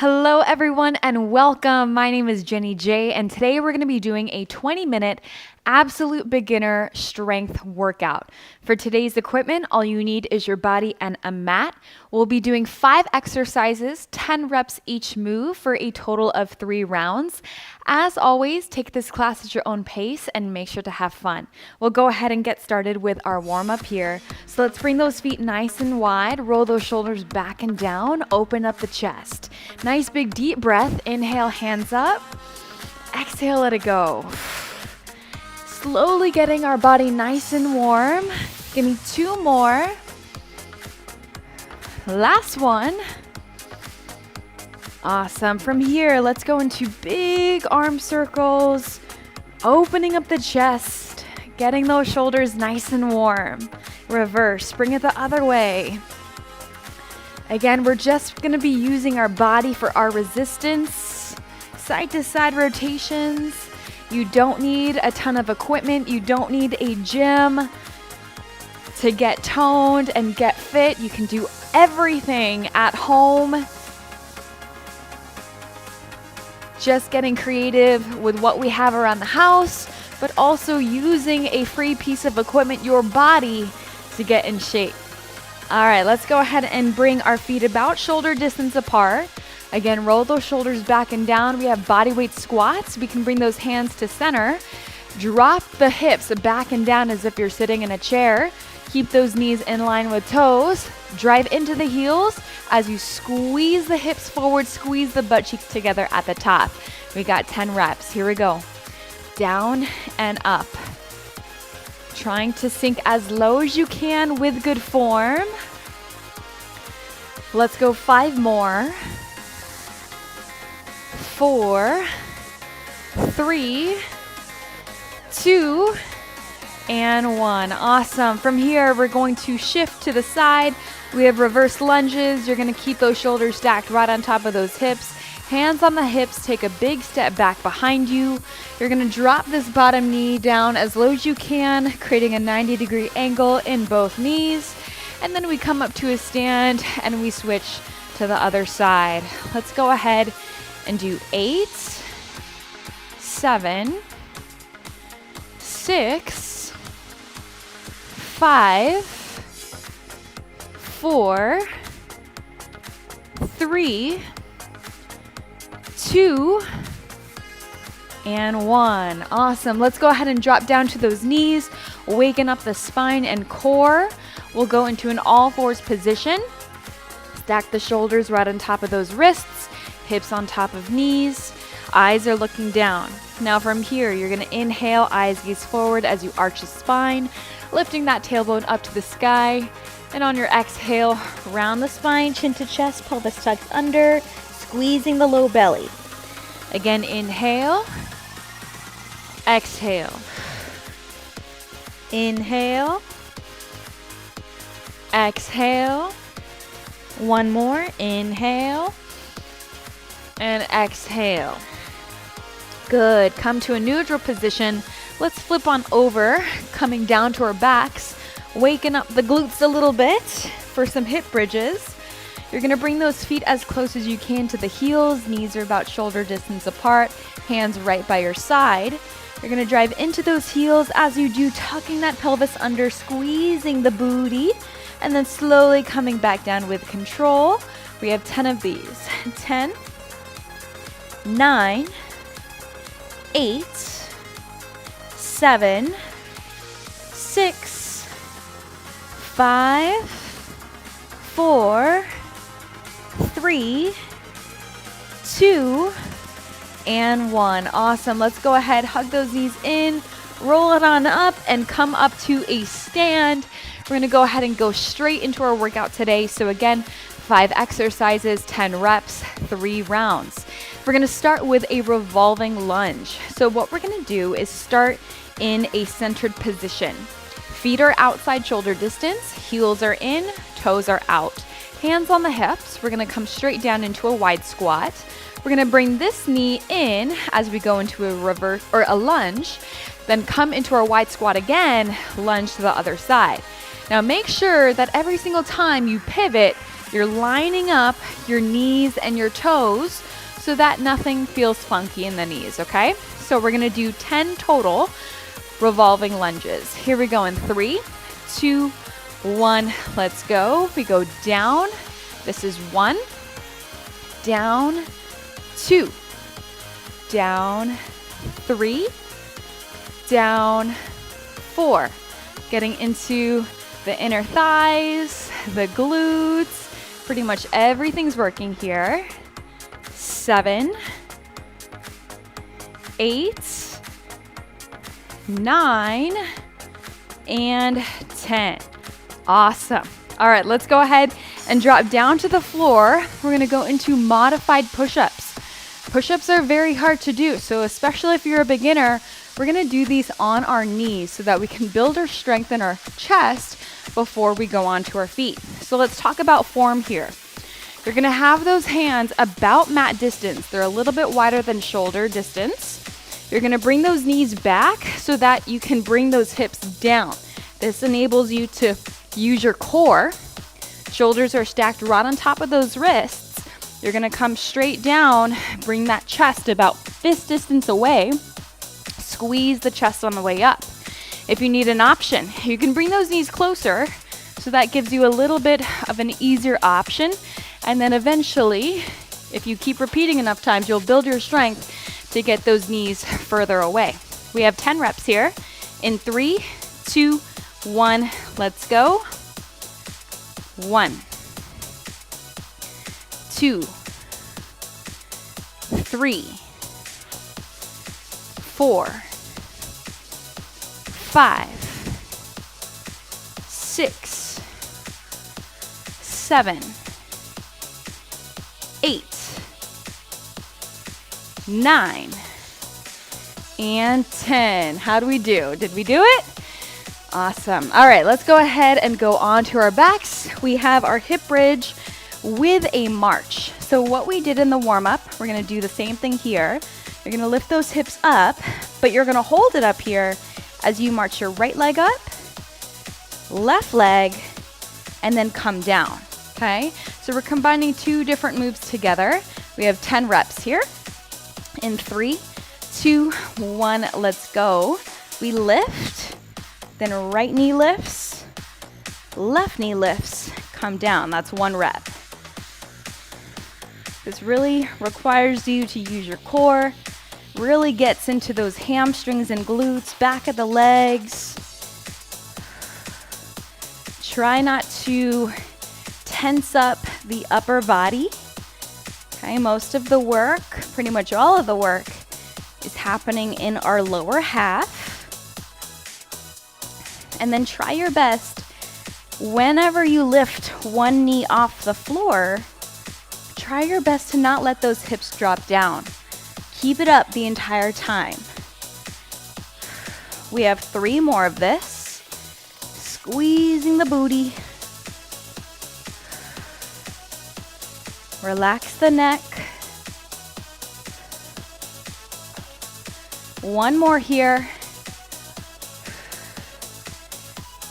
Hello, everyone, and welcome. My name is Jenny J, and today we're going to be doing a 20-minute absolute beginner strength workout. For today's equipment, all you need is your body and a mat. We'll be doing 5 exercises, 10 reps each move for a total of 3 rounds. As always, take this class at your own pace and make sure to have fun. We'll go ahead and get started with our warm-up here. So let's bring those feet nice and wide, roll those shoulders back and down, open up the chest. Nice big deep breath. Inhale, hands up. Exhale, let it go. Slowly getting our body nice and warm. Give me 2 more. Last one. Awesome. From here, let's go into big arm circles, opening up the chest, getting those shoulders nice and warm. Reverse, bring it the other way. Again, we're just going to be using our body for our resistance, side to side rotations. You don't need a ton of equipment. You don't need a gym to get toned and get fit. You can do everything at home. Just getting creative with what we have around the house, but also using a free piece of equipment, your body, to get in shape. All right, let's go ahead and bring our feet about shoulder distance apart. Again, roll those shoulders back and down. We have body weight squats. We can bring those hands to center. Drop the hips back and down as if you're sitting in a chair. Keep those knees in line with toes. Drive into the heels as you squeeze the hips forward, squeeze the butt cheeks together at the top. We got 10 reps. Here we go. Down and up. Trying to sink as low as you can with good form. Let's go 5 more. 4, 3, 2, and 1. Awesome. From here, we're going to shift to the side. We have reverse lunges. You're going to keep those shoulders stacked right on top of those hips. Hands on the hips, take a big step back behind you. You're going to drop this bottom knee down as low as you can, creating a 90-degree angle in both knees. And then we come up to a stand and we switch to the other side. Let's go ahead and do 8, 7, 6, 5, 4, 3, 2, and 1. Awesome. Let's go ahead and drop down to those knees, waken up the spine and core. We'll go into an all fours position. Stack the shoulders right on top of those wrists, hips on top of knees. Eyes are looking down. Now from here, you're going to inhale, eyes gaze forward as you arch the spine, lifting that tailbone up to the sky. And on your exhale, round the spine, chin to chest, pelvis tucks under, squeezing the low belly. Again, inhale, exhale. Inhale, exhale. One more, inhale, and exhale. Good. Come to a neutral position. Let's flip on over, coming down to our backs, waking up the glutes a little bit for some hip bridges. You're going to bring those feet as close as you can to the heels. Knees are about shoulder distance apart. Hands right by your side. You're going to drive into those heels as you do, tucking that pelvis under, squeezing the booty, and then slowly coming back down with control. We have 10 of these. 10, 9, 8, 7, 6, 5, 4, 3, 2, and 1. Awesome. Let's go ahead, hug those knees in, roll it on up, and come up to a stand. We're going to go ahead and go straight into our workout today. So again, 5 exercises, 10 reps, 3 rounds. We're going to start with a revolving lunge. So what we're going to do is start in a centered position. Feet are outside shoulder distance, heels are in, toes are out. Hands on the hips. We're going to come straight down into a wide squat. We're going to bring this knee in as we go into a reverse or a lunge, then come into our wide squat again, lunge to the other side. Now make sure that every single time you pivot, You're lining up your knees and your toes so that nothing feels funky in the knees, okay? So we're gonna do 10 total revolving lunges. Here we go in 3, 2, 1, let's go. We go down. This is 1, down, 2, down, 3, down, 4. Getting into the inner thighs, the glutes, pretty much everything's working here. 7, 8, 9, and 10. Awesome. All right, let's go ahead and drop down to the floor. We're gonna go into modified push-ups. Push-ups are very hard to do, so especially if you're a beginner, we're gonna do these on our knees so that we can build our strength in our chest before we go on to our feet. So let's talk about form here. You're gonna have those hands about mat distance. They're a little bit wider than shoulder distance. You're gonna bring those knees back so that you can bring those hips down. This enables you to use your core. Shoulders are stacked right on top of those wrists. You're gonna come straight down, bring that chest about fist distance away, squeeze the chest on the way up. If you need an option, you can bring those knees closer, so that gives you a little bit of an easier option. And then eventually, if you keep repeating enough times, you'll build your strength to get those knees further away. We have 10 reps here. In 3, 2, 1, let's go. 1, 2, 3, 4, 5, 6, 7, 8, 9, and 10. How do we do? Did we do it? Awesome. All right, let's go ahead and go on to our backs. We have our hip bridge with a march. So what we did in the warm-up, we're gonna do the same thing here. You're gonna lift those hips up, but you're gonna hold it up here as you march your right leg up, left leg, and then come down, okay? So we're combining 2 different moves together. We have 10 reps here. In 3, 2, 1, let's go. We lift, then right knee lifts, left knee lifts, come down. That's 1 rep. This really requires you to use your core, really gets into those hamstrings and glutes, back of the legs. Try not to tense up the upper body. Okay, most of the work, pretty much all of the work, is happening in our lower half. And then try your best, whenever you lift one knee off the floor, try your best to not let those hips drop down. Keep it up the entire time. We have 3 more of this. Squeezing the booty. Relax the neck. 1 more here.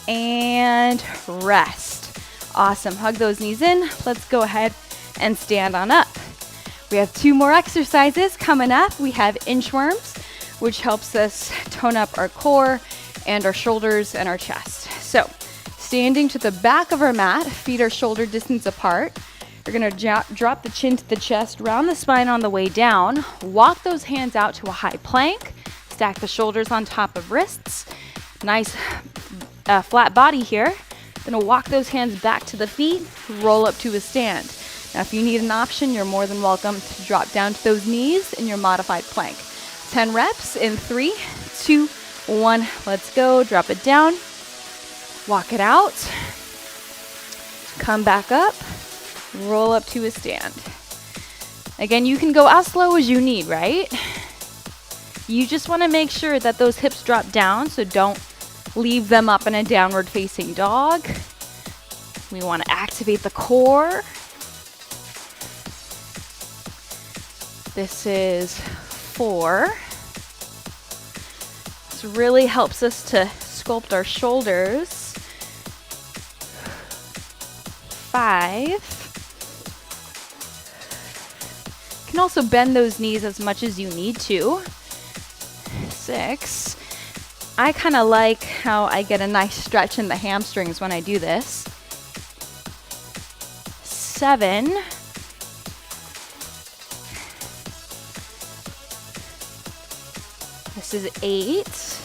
And rest. Awesome. Hug those knees in. Let's go ahead and stand on up. We have 2 more exercises coming up. We have inchworms, which helps us tone up our core and our shoulders and our chest. So, standing to the back of our mat, feet are shoulder distance apart. You're gonna drop the chin to the chest, round the spine on the way down, walk those hands out to a high plank, stack the shoulders on top of wrists. Nice flat body here. Gonna walk those hands back to the feet, roll up to a stand. Now, if you need an option, you're more than welcome to drop down to those knees in your modified plank. 10 reps in 3, 2, 1. Let's go. Drop it down. Walk it out. Come back up. Roll up to a stand. Again, you can go as slow as you need, right? You just want to make sure that those hips drop down, so don't leave them up in a downward facing dog. We want to activate the core. This is 4. This really helps us to sculpt our shoulders. 5. You can also bend those knees as much as you need to. 6. I kind of like how I get a nice stretch in the hamstrings when I do this. 7. This is 8.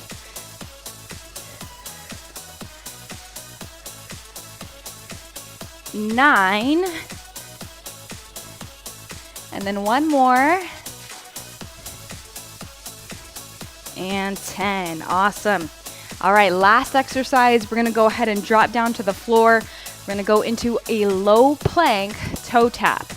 9. And then one more. And 10. Awesome. All right, last exercise. We're going to go ahead and drop down to the floor. We're going to go into a low plank toe tap.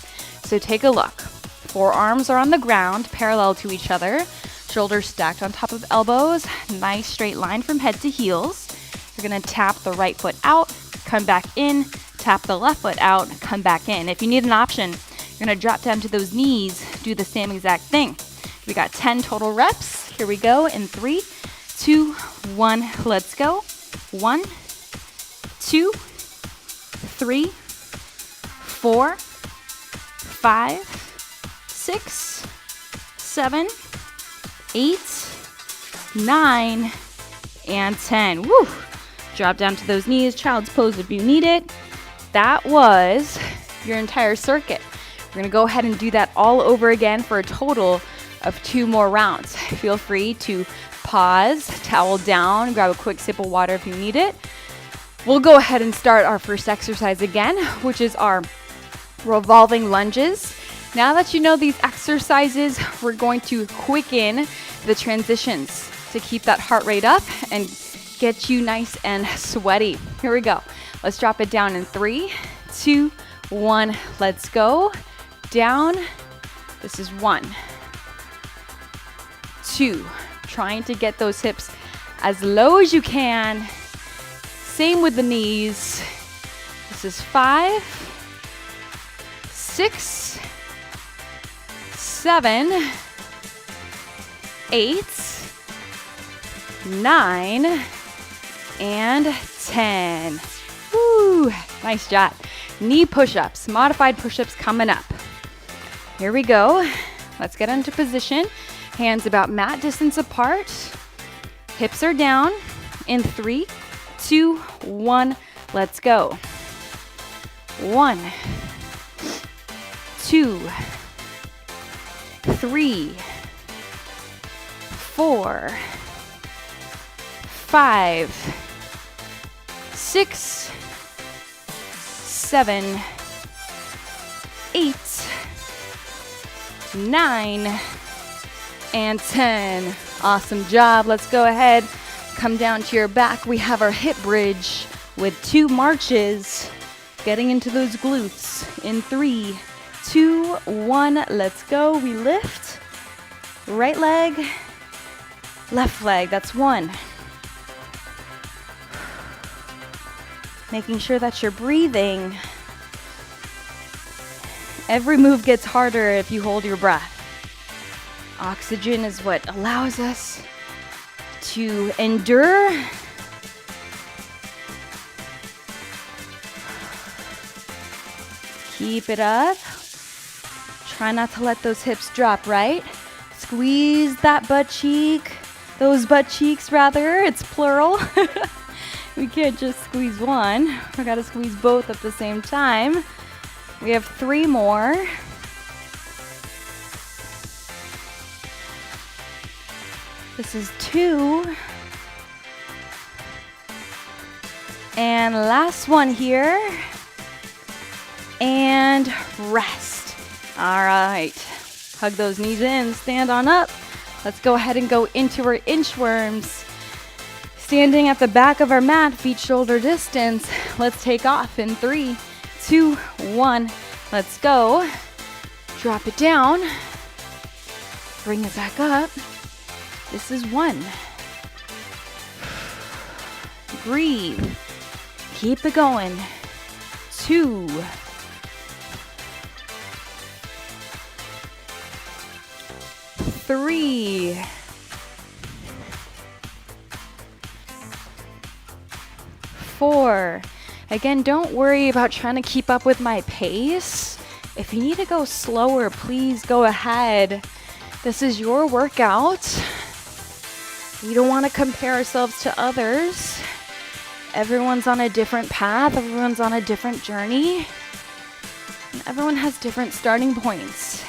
So take a look. Forearms are on the ground, parallel to each other. Shoulders stacked on top of elbows. Nice straight line from head to heels. You're going to tap the right foot out, come back in, tap the left foot out, come back in. If you need an option, you're going to drop down to those knees, do the same exact thing. We got 10 total reps. Here we go in 3, 2, 1, let's go. 1, 2, 3, 4, 5, 6, 7, 8, 9, and 10. Woo! Drop down to those knees, child's pose if you need it. That was your entire circuit. We're gonna go ahead and do that all over again for a total of 2 more rounds. Feel free to pause, towel down, grab a quick sip of water if you need it. We'll go ahead and start our first exercise again, which is our revolving lunges. Now that you know these exercises, we're going to quicken the transitions to keep that heart rate up and get you nice and sweaty. Here we go. Let's drop it down in 3, 2, 1. Let's go. Down. This is 1, 2. Trying to get those hips as low as you can. Same with the knees. This is 5, 6, 7, 8, 9, and 10. Woo! Nice job. Knee push-ups, modified push-ups coming up. Here we go. Let's get into position. Hands about mat distance apart. Hips are down. In 3, 2, 1. Let's go. 1, 2, 3, 4, 5, 6, 7, 8, 9, and 10. Awesome job. Let's go ahead. Come down to your back. We have our hip bridge with 2 marches. Getting into those glutes. In 3, 2, 1. Let's go. We lift. Right leg. Left leg. That's 1. Making sure that you're breathing. Every move gets harder if you hold your breath. Oxygen is what allows us to endure. Keep it up. Try not to let those hips drop, right? Squeeze that butt cheek. Those butt cheeks, rather. It's plural. We can't just squeeze one. We gotta squeeze both at the same time. We have 3 more. This is 2. And last one here. And rest. All right. Hug those knees in, stand on up. Let's go ahead and go into our inchworms. Standing at the back of our mat, feet shoulder distance. Let's take off in 3, 2, 1. Let's go. Drop it down. Bring it back up. This is 1. Breathe. Keep it going. 2. 3. 4. Again, don't worry about trying to keep up with my pace. If you need to go slower, please go ahead. This is your workout. We don't want to compare ourselves to others. Everyone's on a different path. Everyone's on a different journey. And everyone has different starting points.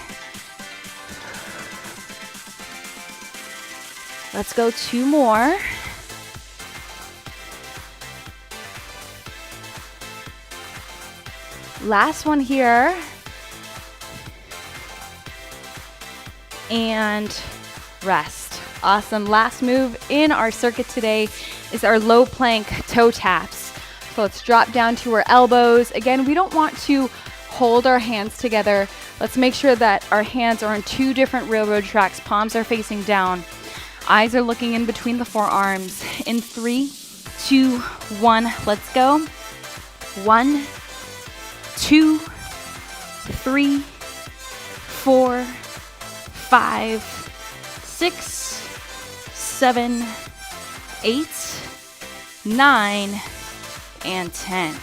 Let's go 2 more. Last one here. And rest. Awesome. Last move in our circuit today is our low plank toe taps. So let's drop down to our elbows. Again, we don't want to hold our hands together. Let's make sure that our hands are on 2 different railroad tracks. Palms are facing down. Eyes are looking in between the forearms. In 3, 2, 1, let's go. 1, 2, 3, 4, 5, 6, 7, 8, 9, and 10.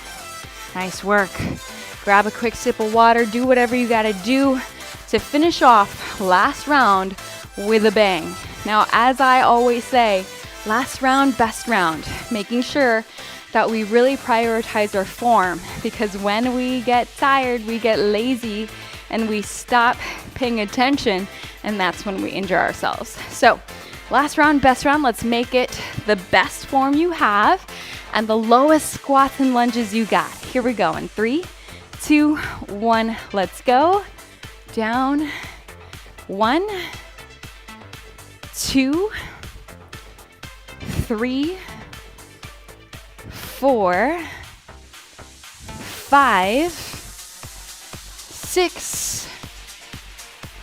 Nice work. Grab a quick sip of water. Do whatever you gotta do to finish off last round with a bang. Now, as I always say, last round, best round. Making sure that we really prioritize our form, because when we get tired, we get lazy and we stop paying attention, and that's when we injure ourselves. So last round, best round. Let's make it the best form you have and the lowest squats and lunges you got. Here we go. In 3, 2, 1, let's go. Down. 1, 2, 3, 4, 5, 6,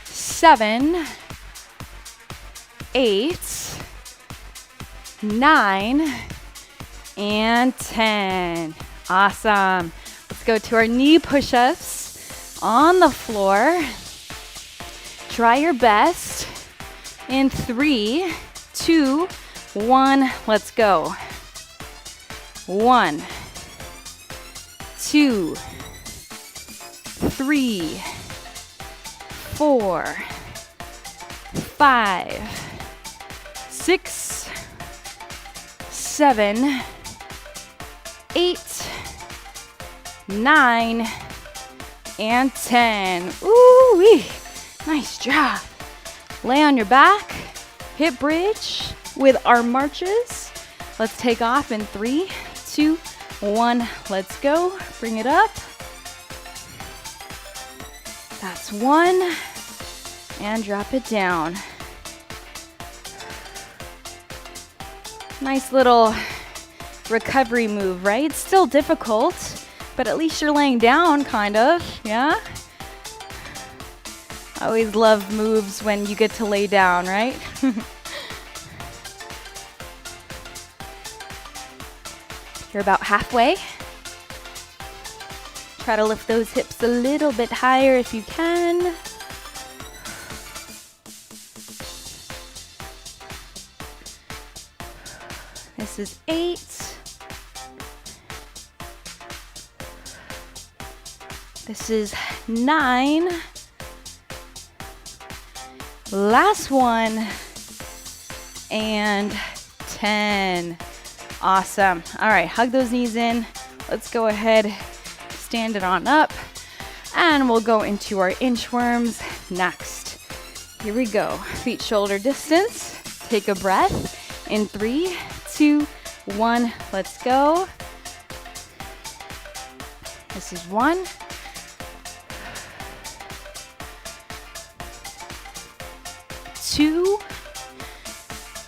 7, 8, 9, and 10. Awesome. Let's go to our knee push-ups on the floor. Try your best. In 3, 2, 1, let's go. 1, 2, 3, 4, 5, 6, 7, 8, 9, and 10. Ooh-wee. Nice job. Lay on your back, hip bridge with our marches. Let's take off in 3, 2, 1, let's go. Bring it up. That's 1, and drop it down. Nice little recovery move, right? It's still difficult, but at least you're laying down, kind of, yeah? I always love moves when you get to lay down, right? You're about halfway. Try to lift those hips a little bit higher if you can. This is 8. This is 9. Last one. And 10. Awesome. All right, hug those knees in. Let's go ahead, stand it on up, and we'll go into our inchworms next. Here we go. Feet shoulder distance. Take a breath. In 3, 2, 1, let's go. This is 1. 2.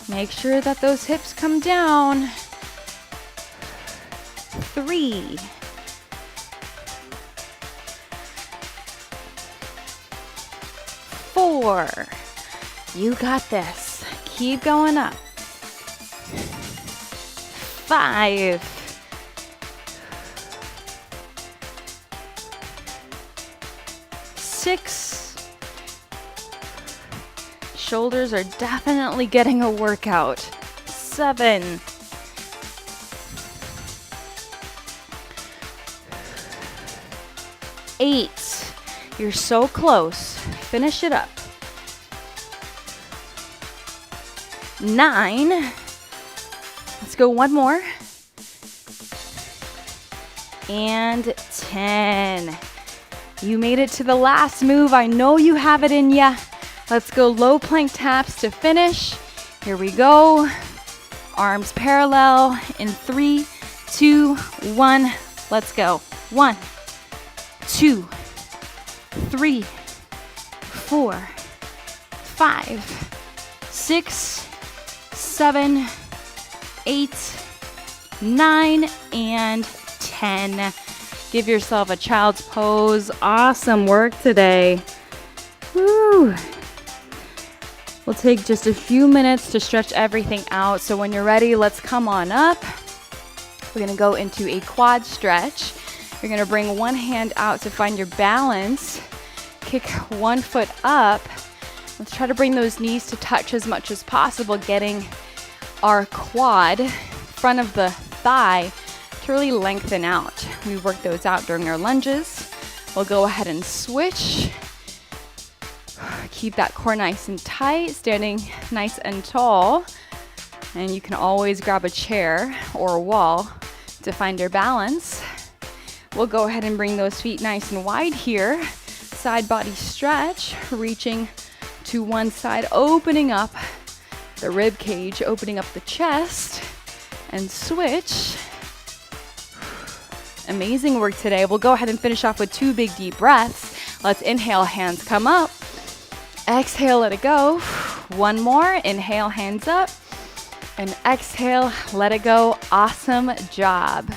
Make sure that those hips come down. 3. 4. You got this. Keep going up. 5. 6. Shoulders are definitely getting a workout. 7. 8. You're so close. Finish it up. 9. Let's go one more. And 10. You made it to the last move. I know you have it in ya. Let's go low plank taps to finish. Here we go. Arms parallel in 3, 2, 1. Let's go. 1, 2, 3, 4, 5, 6, 7, 8, 9, and 10. Give yourself a child's pose. Awesome work today. Woo. We'll take just a few minutes to stretch everything out. So when you're ready, let's come on up. We're gonna go into a quad stretch. You're gonna bring one hand out to find your balance. Kick one foot up. Let's try to bring those knees to touch as much as possible, getting our quad, front of the thigh, to really lengthen out. We work those out during our lunges. We'll go ahead and switch. Keep that core nice and tight, standing nice and tall. And you can always grab a chair or a wall to find your balance. We'll go ahead and bring those feet nice and wide here. Side body stretch, reaching to one side, opening up the rib cage, opening up the chest, and switch. Amazing work today. We'll go ahead and finish off with 2 big deep breaths. Let's inhale, hands come up. Exhale, let it go. One more, inhale, hands up. And exhale, let it go. Awesome job.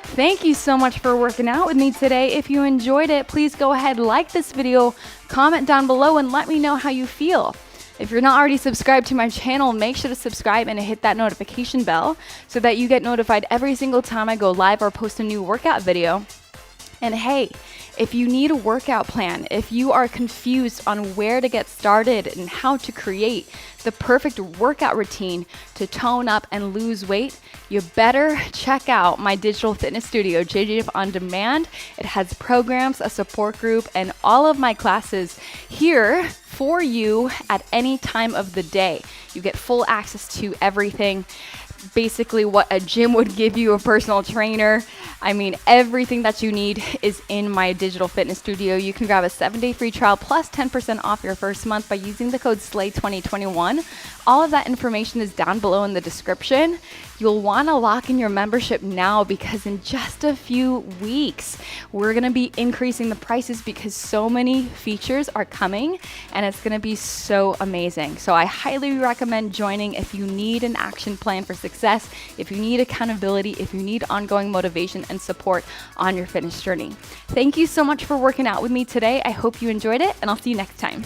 Thank you so much for working out with me today. If you enjoyed it, please go ahead, like this video, comment down below, and let me know how you feel. If you're not already subscribed to my channel, make sure to subscribe and hit that notification bell so that you get notified every single time I go live or post a new workout video. And hey, if you need a workout plan, if you are confused on where to get started and how to create the perfect workout routine to tone up and lose weight, you better check out my digital fitness studio, JJF On Demand. It has programs, a support group, and all of my classes here for you at any time of the day. You get full access to everything. Basically what a gym would give you, a personal trainer. I mean, everything that you need is in my digital fitness studio. You can grab a 7-day free trial plus 10% off your first month by using the code SLAY2021. All of that information is down below in the description. You'll want to lock in your membership now because in just a few weeks, we're going to be increasing the prices because so many features are coming and it's going to be so amazing. So I highly recommend joining if you need an action plan for success, if you need accountability, if you need ongoing motivation and support on your fitness journey. Thank you so much for working out with me today. I hope you enjoyed it and I'll see you next time.